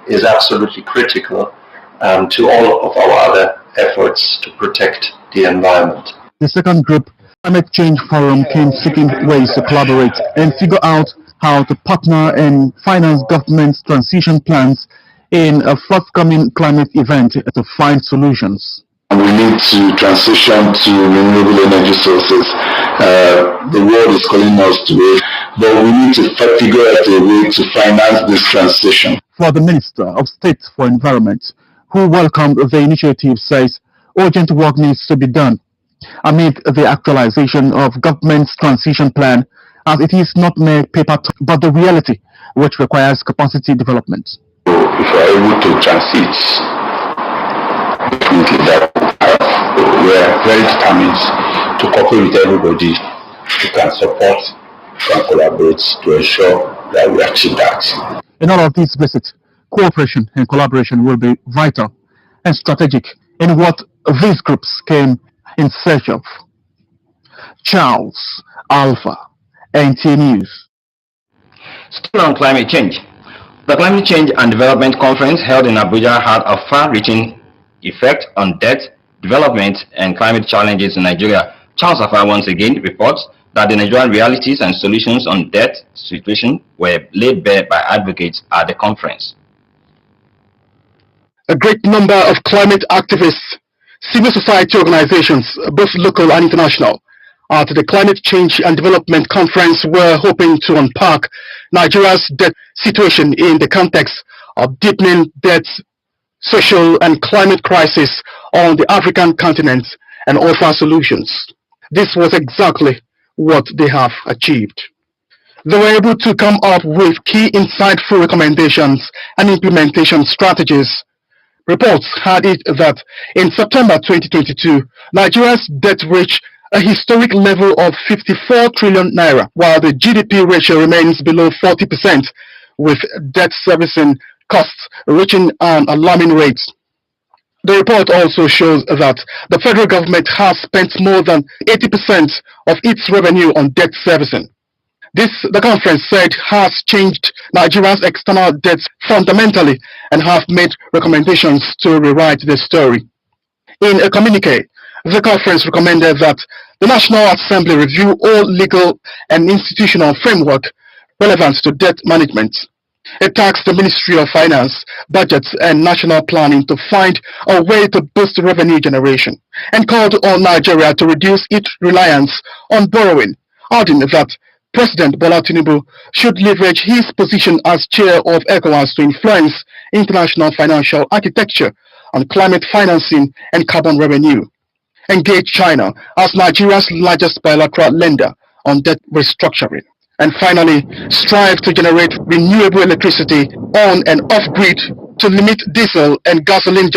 is absolutely critical to all of our other efforts to protect the environment. The second group, Climate Change Forum, came seeking ways to collaborate and figure out how to partner and finance government's transition plans in a forthcoming climate event to find solutions. We need to transition to renewable energy sources. The world is calling us to it, but we need to figure out a way to finance this transition. For the Minister of State for Environment, who welcomed the initiative, says urgent work needs to be done amid the actualization of government's transition plan, as it is not mere paper talk, but the reality, which requires capacity development. If we are able to transit, definitely that we are very determined to cooperate with everybody who can support, can collaborate to ensure that we achieve that. In all of these visits, cooperation and collaboration will be vital and strategic in what these groups came in search of. Charles Alpha, Nta News. Still on climate change. The Climate Change and Development Conference held in Abuja had a far-reaching effect on debt, development, and climate challenges in Nigeria. Charles Alpha once again reports that the Nigerian realities and solutions on debt situation were laid bare by advocates at the conference. A great number of climate activists, civil society organizations, both local and international, at the Climate Change and Development Conference were hoping to unpack Nigeria's debt situation in the context of deepening debt, social and climate crisis on the African continent and offer solutions. This was exactly what they have achieved. They were able to come up with key insightful recommendations and implementation strategies. Reports had it that in September 2022, Nigeria's debt reached a historic level of 54 trillion naira, while the GDP ratio remains below 40%, with debt servicing costs reaching an alarming rate. The report also shows that the federal government has spent more than 80% of its revenue on debt servicing. This, the conference said, has changed Nigeria's external debts fundamentally and have made recommendations to rewrite the story. In a communique, the conference recommended that the National Assembly review all legal and institutional framework relevant to debt management. It tasked the Ministry of Finance, Budgets and National Planning to find a way to boost revenue generation and called on Nigeria to reduce its reliance on borrowing, adding that President Bola Tinubu should leverage his position as chair of ECOWAS to influence international financial architecture on climate financing and carbon revenue. Engage China as Nigeria's largest bilateral lender on debt restructuring. And finally, strive to generate renewable electricity on and off-grid to limit diesel and gasoline